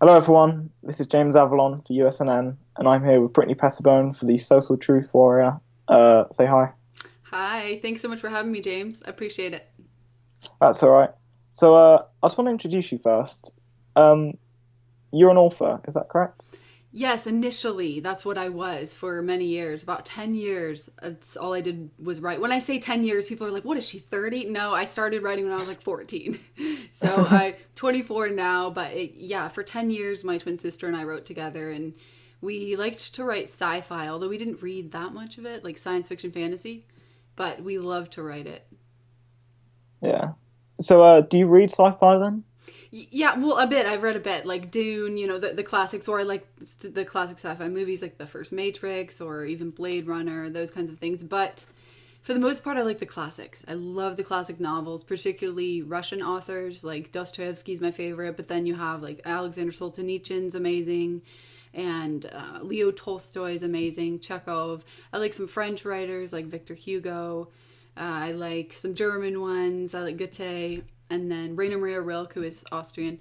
Hello everyone, this is James Avalon for USNN, and I'm here with Brittany Pettibone for the Social Truth Warrior. Say hi. Hi, thanks so much for having me, James. I appreciate it. That's all right. So, I just want to introduce you first. Um, you're an author, is that correct? Yes, initially, that's what I was for many years. About 10 years, that's all I did was write. When I say 10 years, people are like, what is she, 30? No, I started writing when I was like 14. So I'm 24 now, but yeah, for 10 years, my twin sister and I wrote together, and we liked to write sci-fi, although we didn't read that much of it, like science fiction fantasy, but we loved to write it. Yeah. So, do you read sci-fi then? Yeah, well, a bit. I've read a bit, like Dune, the classics, or I like the classic sci-fi movies, like the first Matrix, or even Blade Runner, those kinds of things. But for the most part, I like the classics. I love the classic novels, particularly Russian authors, like Dostoevsky's my favorite. But then you have like Alexander Solzhenitsyn's amazing, and Leo Tolstoy's amazing, Chekhov. I like some French writers like Victor Hugo. I like some German ones. I like Goethe, and then Rainer Maria Rilke, who is Austrian.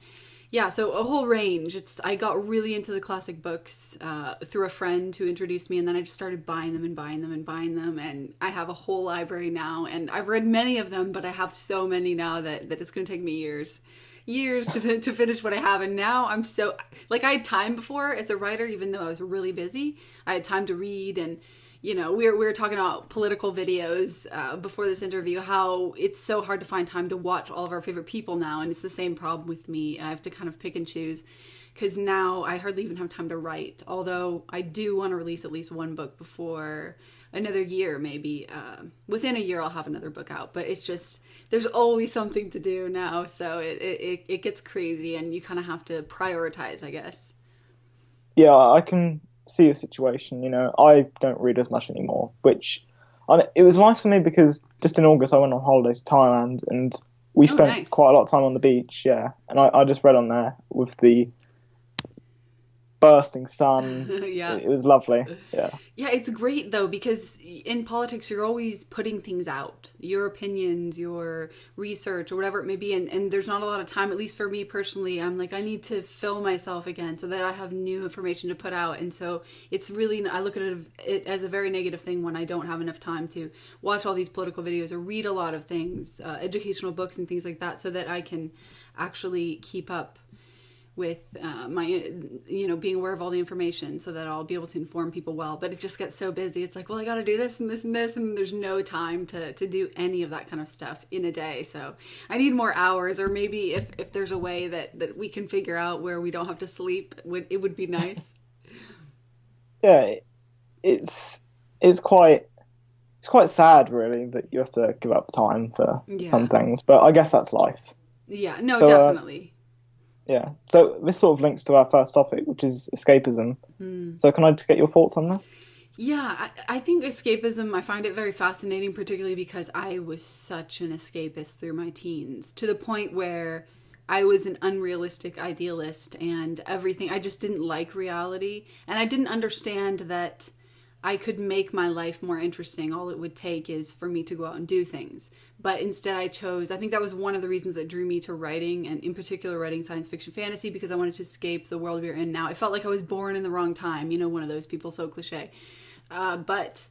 Yeah, so a whole range. I got really into the classic books through a friend who introduced me, and then I just started buying them and buying them and buying them, and I have a whole library now, and I've read many of them, but I have so many now that it's going to take me years to finish what I have. And now I'm so, like, I had time before as a writer, even though I was really busy. I had time to read, and we were talking about political videos before this interview, how it's so hard to find time to watch all of our favorite people now, and it's the same problem with me. I have to kind of pick and choose, because now I hardly even have time to write, although I do want to release at least one book before another year, maybe. Within a year I'll have another book out, but it's just, there's always something to do now, so it gets crazy, and you kind of have to prioritize, I guess. Yeah, I can see your situation. I don't read as much anymore, which it was nice for me because just in August I went on holiday to Thailand and we Oh, spent nice. quite a lot of time on the beach. Yeah, and I just read on there with the bursting sun. Yeah. It was lovely. Yeah. Yeah, it's great though, because in politics you're always putting things out, your opinions, your research, or whatever it may be, and there's not a lot of time. At least for me personally, I'm like, I need to fill myself again so that I have new information to put out. And so it's really, I look at it as a very negative thing when I don't have enough time to watch all these political videos or read a lot of things, educational books and things like that, so that I can actually keep up with my, being aware of all the information, so that I'll be able to inform people well. But it just gets so busy. It's like, well, I got to do this and this and this, and there's no time to do any of that kind of stuff in a day. So I need more hours, or maybe if there's a way that we can figure out where we don't have to sleep, it would be nice. Yeah, it's it's quite it's quite sad really that you have to give up time for some Yeah. things, but I guess that's life. Yeah. No, So definitely. yeah, so this sort of links to our first topic, which is escapism. So can I just get your thoughts on this? Yeah, I think escapism, I find it very fascinating, particularly because I was such an escapist through my teens, to the point where I was an unrealistic idealist, and everything. I just didn't like reality. And I didn't understand that I could make my life more interesting. All it would take is for me to go out and do things. But instead, I think that was one of the reasons that drew me to writing, and in particular, writing science fiction fantasy, because I wanted to escape the world we're in now. I felt like I was born in the wrong time, one of those people, so cliche. But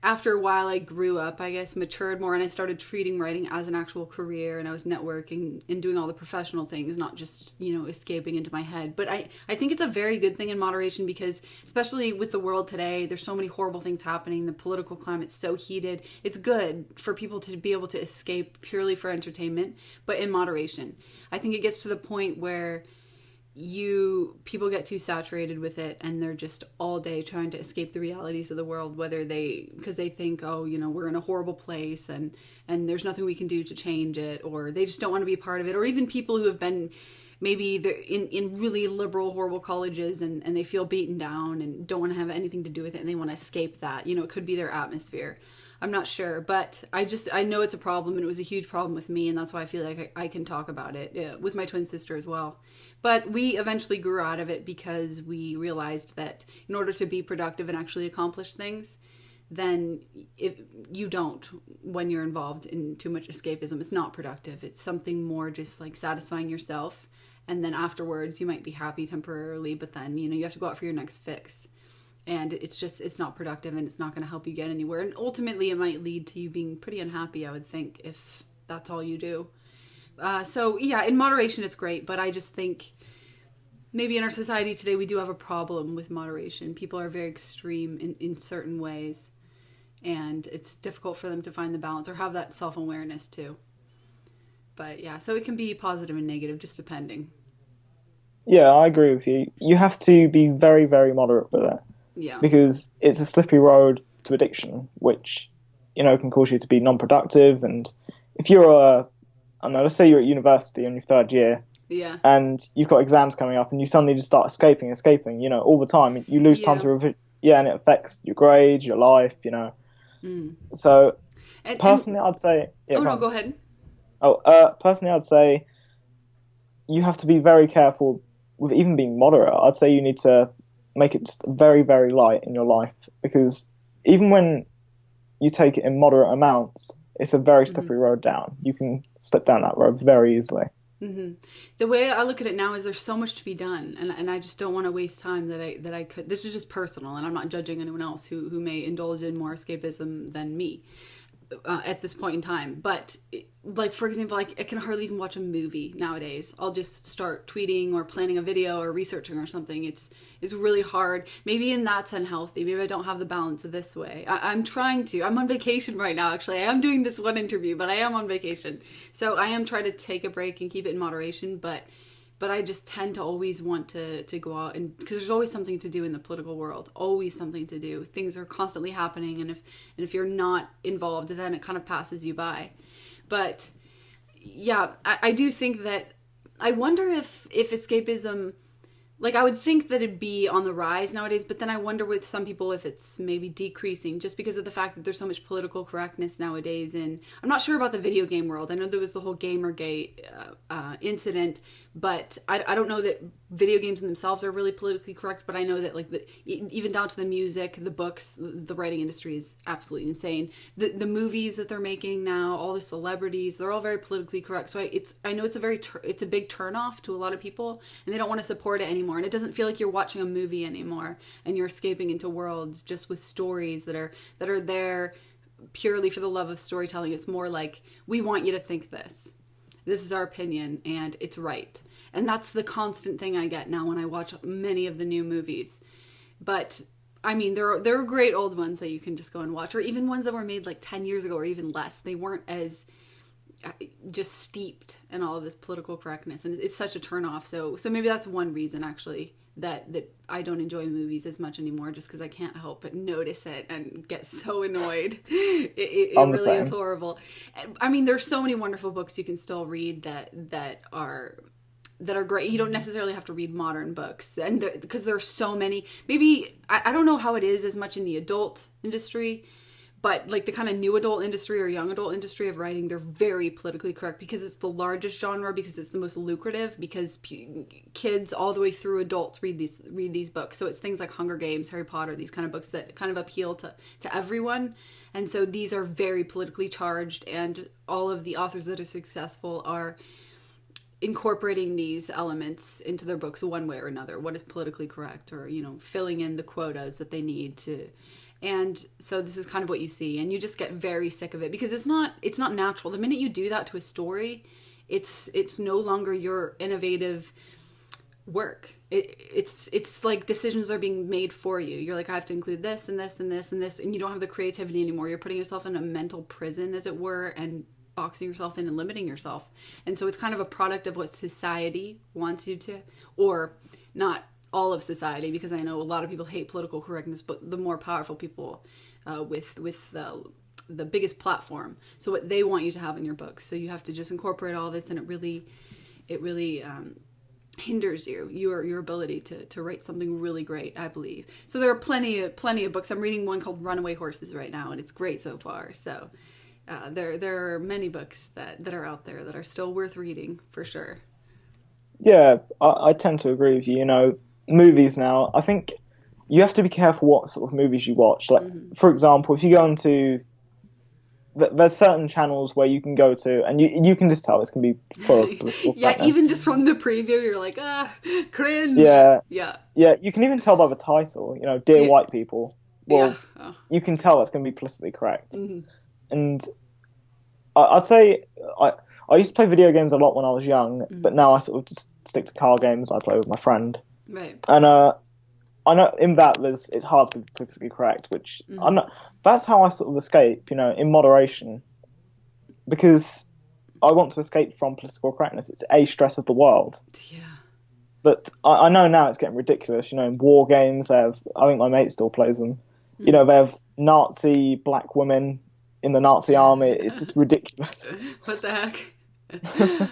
after a while, I grew up, I guess, matured more, and I started treating writing as an actual career, and I was networking and doing all the professional things, not just, escaping into my head. But I think it's a very good thing in moderation, because especially with the world today, there's so many horrible things happening. The political climate's so heated. It's good for people to be able to escape purely for entertainment, but in moderation. I think it gets to the point where people get too saturated with it, and they're just all day trying to escape the realities of the world, because they think, oh, we're in a horrible place, and there's nothing we can do to change it, or they just don't want to be a part of it. Or even people who have been maybe they're in really liberal, horrible colleges, and they feel beaten down and don't want to have anything to do with it, and they want to escape that. It could be their atmosphere. I'm not sure, but I know it's a problem, and it was a huge problem with me, and that's why I feel like I can talk about it, yeah, with my twin sister as well. But we eventually grew out of it, because we realized that in order to be productive and actually accomplish things, then if you don't, when you're involved in too much escapism, it's not productive. It's something more just like satisfying yourself, and then afterwards you might be happy temporarily, but then, you have to go out for your next fix. And it's not productive, and it's not going to help you get anywhere. And ultimately it might lead to you being pretty unhappy, I would think, if that's all you do. So yeah, in moderation it's great, but I just think maybe in our society today we do have a problem with moderation. People are very extreme in certain ways, and it's difficult for them to find the balance or have that self-awareness too. But yeah, so it can be positive and negative, just depending. Yeah, I agree with you. You have to be very, very moderate with it. Yeah. Because it's a slippery road to addiction, which, can cause you to be non-productive. And if you're let's say you're at university in your third year, yeah, and you've got exams coming up, and you suddenly just start escaping, all the time. You lose time to review. Yeah, and it affects your grades, your life, So, personally, I'd say... Yeah, go ahead. Personally, I'd say you have to be very careful with even being moderate. I'd say you need to make it just very, very light in your life, because even when you take it in moderate amounts, it's a very slippery road down. You can slip down that road very easily. Mm-hmm. The way I look at it now is there's so much to be done, and I just don't want to waste time that I could. This is just personal, and I'm not judging anyone else who may indulge in more escapism than me at this point in time. But like, for example, I can hardly even watch a movie nowadays. I'll just start tweeting or planning a video or researching or something. It's really hard. Maybe that's unhealthy. Maybe I don't have the balance this way. I'm trying to. I'm on vacation right now, actually. I am doing this one interview, but I am on vacation. So I am trying to take a break and keep it in moderation, but I just tend to always want to go out, and because there's always something to do in the political world, always something to do. Things are constantly happening, and if you're not involved, then it kind of passes you by. But yeah, I do think that, I wonder if escapism, like, I would think that it'd be on the rise nowadays, but then I wonder with some people if it's maybe decreasing, just because of the fact that there's so much political correctness nowadays. And I'm not sure about the video game world. I know there was the whole Gamergate incident, but I don't know that video games in themselves are really politically correct, but I know that, like, even down to the music, the books, the writing industry is absolutely insane. The movies that they're making now, all the celebrities, they're all very politically correct. So I know it's a big turnoff to a lot of people, and they don't want to support it anymore. And it doesn't feel like you're watching a movie anymore, and you're escaping into worlds just with stories that are there purely for the love of storytelling. It's more like, we want you to think this. This is our opinion, and it's right. And that's the constant thing I get now when I watch many of the new movies. But I mean, there are great old ones that you can just go and watch, or even ones that were made like 10 years ago or even less. They weren't as just steeped in all of this political correctness, and it's such a turnoff. So maybe that's one reason, actually, that I don't enjoy movies as much anymore, just because I can't help but notice it and get so annoyed. It really is horrible. I mean, there's so many wonderful books you can still read that are great. You don't necessarily have to read modern books, and because there are so many. Maybe I don't know how it is as much in the adult industry, but like the kind of new adult industry or young adult industry of writing, they're very politically correct, because it's the largest genre, because it's the most lucrative, because kids all the way through adults read these books. So it's things like Hunger Games, Harry Potter, these kind of books that kind of appeal to everyone. And so these are very politically charged, and all of the authors that are successful are incorporating these elements into their books one way or another. What is politically correct, or, filling in the quotas that they need to. And so this is kind of what you see, and you just get very sick of it, because it's not natural. The minute you do that to a story, it's no longer your innovative work. It's like decisions are being made for you. You're like, I have to include this and this and this and this, and you don't have the creativity anymore. You're putting yourself in a mental prison, as it were, and boxing yourself in and limiting yourself. And so it's kind of a product of what society wants you to, or not all of society, because I know a lot of people hate political correctness, but the more powerful people with the biggest platform, so what they want you to have in your books. So you have to just incorporate all this, and it really hinders your ability to write something really great, I believe. So there are plenty of books. I'm reading one called Runaway Horses right now, and it's great so far. So there are many books that are out there that are still worth reading, for sure. Yeah, I tend to agree with you. Movies now, I think you have to be careful what sort of movies you watch. Like, for example, if you go into there's certain channels where you can go to, and you can just tell it's going to be full of political correctness. Even just from the preview, you're like, cringe. Yeah. You can even tell by the title, Dear White People. Well, you can tell it's going to be politically correct. Mm-hmm. And I'd say I used to play video games a lot when I was young, but now I sort of just stick to card games I play with my friend. Right. And I know in that it's hard to be politically correct, which that's how I sort of escape, in moderation, because I want to escape from political correctness. It's a stress of the world. Yeah. But I know now it's getting ridiculous. In war games, I think my mate still plays them. They have Nazi black women in the Nazi army. It's just ridiculous. What the heck?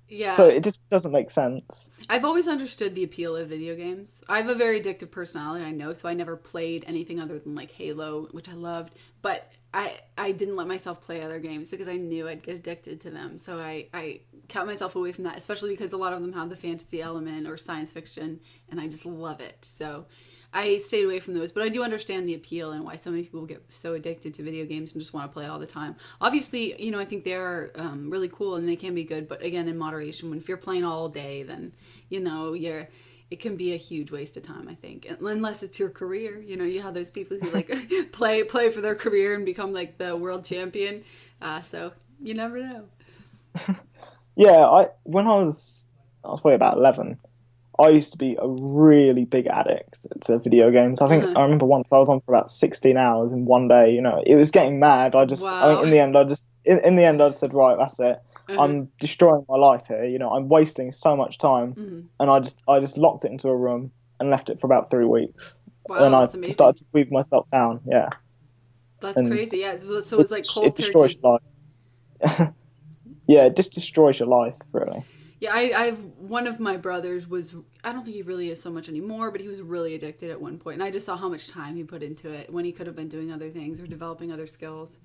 Yeah. So it just doesn't make sense. I've always understood the appeal of video games. I have a very addictive personality, I know, so I never played anything other than like Halo, which I loved. But I didn't let myself play other games because I knew I'd get addicted to them. So I kept myself away from that, especially because a lot of them have the fantasy element or science fiction, and I just love it. So I stayed away from those, but I do understand the appeal and why so many people get so addicted to video games and just want to play all the time. Obviously, I think they're really cool and they can be good, but again, in moderation. If you're playing all day, then, it can be a huge waste of time, I think. Unless it's your career. You have those people who like play for their career and become like the world champion. So you never know. Yeah, when I was probably about 11, I used to be a really big addict to video games. I think I remember once I was on for about 16 hours in one day. It was getting mad. I think in the end, I just said, right, that's it. I'm destroying my life here. I'm wasting so much time, and I just locked it into a room and left it for about 3 weeks. Wow, and I that's amazing. started to weave myself down. Yeah, that's crazy. Yeah, so it's like cold turkey. Destroys your life. Yeah, it just destroys your life, really. Yeah, I've one of my brothers was, I don't think he really is so much anymore, but he was really addicted at one point, and I just saw how much time he put into it when he could have been doing other things or developing other skills.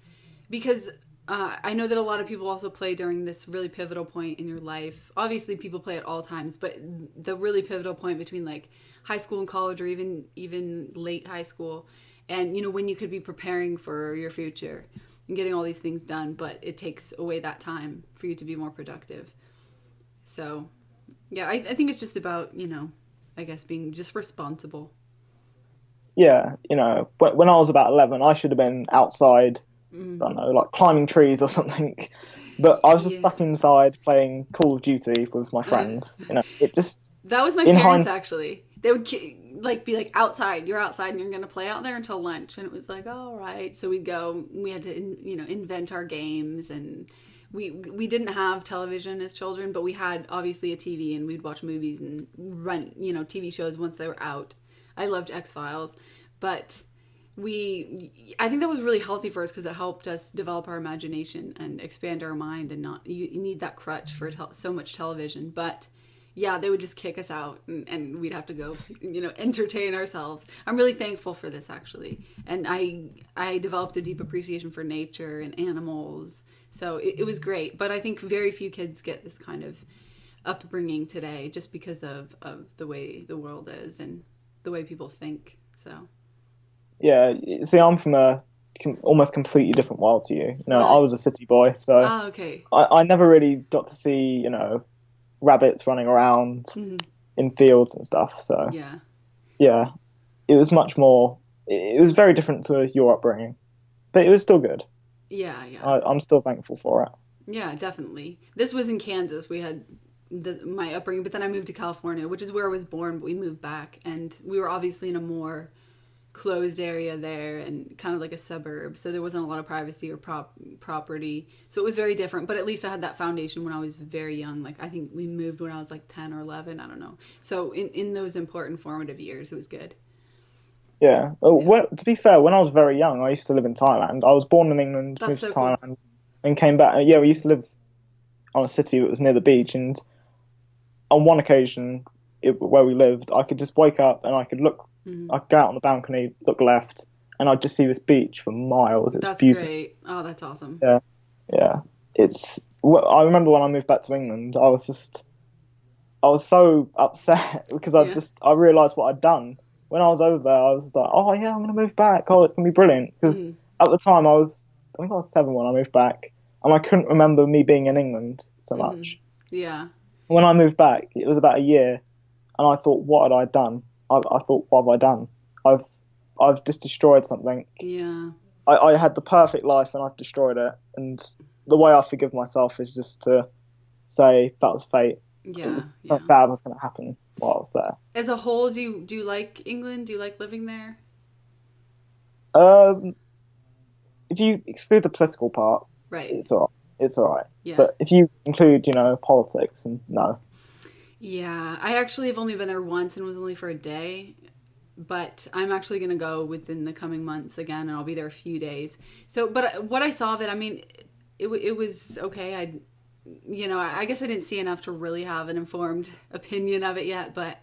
Because I know that a lot of people also play during this really pivotal point in your life. Obviously, people play at all times, but the really pivotal point between like high school and college, or even late high school, and when you could be preparing for your future and getting all these things done, but it takes away that time for you to be more productive. So, yeah, I think it's just about, I guess being just responsible. Yeah, when I was about 11, I should have been outside, I don't know, like climbing trees or something. But I was just stuck inside playing Call of Duty with my friends. It just... That was my parents, actually. They would be like, outside, you're outside and you're going to play out there until lunch. And it was like, all right. So we'd go, we had to, invent our games, and... We didn't have television as children, but we had obviously a TV, and we'd watch movies and rent, TV shows once they were out. I loved X-Files, but I think that was really healthy for us because it helped us develop our imagination and expand our mind, and you need that crutch for so much television. But yeah, they would just kick us out and we'd have to go, entertain ourselves. I'm really thankful for this, actually. And I developed a deep appreciation for nature and animals. So it was great. But I think very few kids get this kind of upbringing today just because of the way the world is and the way people think. So. Yeah, see, I'm from a almost completely different world to you. Right. I was a city boy, so okay. I never really got to see, rabbits running around in fields and stuff. So yeah, it was much more. It was very different to your upbringing, but it was still good. Yeah. I'm still thankful for it. Yeah, definitely. This was in Kansas. We had my upbringing, but then I moved to California, which is where I was born. But we moved back, and we were obviously in a more closed area there and kind of like a suburb, so there wasn't a lot of privacy or property, so it was very different. But at least I had that foundation when I was very young. Like, I think we moved when I was like 10 or 11, I don't know. So in those important formative years, it was good. Yeah. Well, to be fair, when I was very young, I used to live in Thailand. I was born in England, moved to Thailand, and came back. Yeah, we used to live on a city that was near the beach, and on one occasion where we lived, I could just wake up and I could look. I'd go out on the balcony, look left, and I'd just see this beach for miles. It's beautiful. Great. Oh, that's awesome. Yeah. I remember when I moved back to England, I was so upset because I realised what I'd done. When I was over there, I was like, oh yeah, I'm going to move back. Oh, it's going to be brilliant. Because at the time I was I think I was 7 when I moved back, and I couldn't remember me being in England so much. Yeah. When I moved back, it was about a year, and I thought, what had I done? I thought, what have I done? I've just destroyed something. Yeah. I had the perfect life, and I've destroyed it. And the way I forgive myself is just to say that was fate. Yeah. Something bad was going to happen while I was there. As a whole, do you like England? Do you like living there? If you exclude the political part, right, it's all right. It's all right. Yeah. But if you include, politics, and no. Yeah, I actually have only been there once, and it was only for a day. But I'm actually going to go within the coming months again, and I'll be there a few days. So, but what I saw of it, I mean, it was okay. I guess I didn't see enough to really have an informed opinion of it yet, but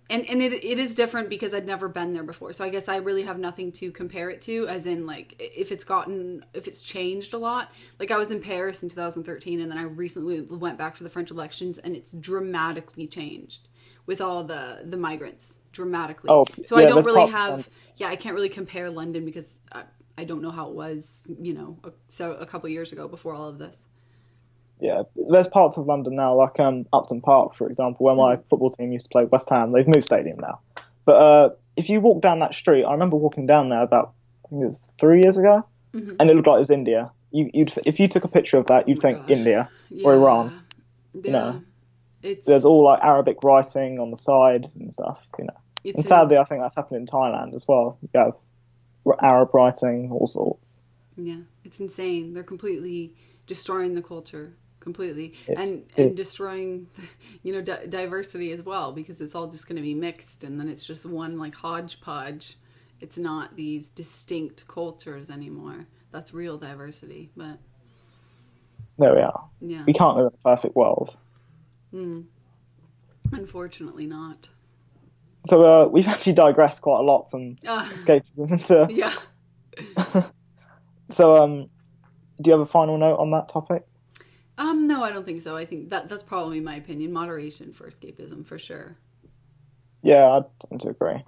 and it is different because I'd never been there before. So I guess I really have nothing to compare it to, as in like if it's changed a lot. Like I was in Paris in 2013, and then I recently went back for the French elections, and it's dramatically changed with all the migrants, dramatically. Oh, so yeah, I don't really have I can't really compare London because I don't know how it was, so a couple years ago before all of this. Yeah, there's parts of London now, like Upton Park, for example, where my football team used to play, West Ham. They've moved stadium now. But if you walk down that street, I remember walking down there about, I think it was 3 years ago, and it looked like it was India. If you took a picture of that, you'd think gosh. India or Iran. Yeah. There's all like Arabic writing on the sides and stuff. And sadly, I think that's happened in Thailand as well. You have Arab writing, all sorts. Yeah, it's insane. They're completely destroying the culture. Completely. And destroying, diversity as well, because it's all just going to be mixed, and then it's just one like hodgepodge. It's not these distinct cultures anymore. That's real diversity. But there we are. Yeah. We can't live in a perfect world. Unfortunately not. So we've actually digressed quite a lot from escapism to... Yeah. So do you have a final note on that topic? No, I don't think so. I think that's probably my opinion. Moderation for escapism, for sure. Yeah, I tend to agree.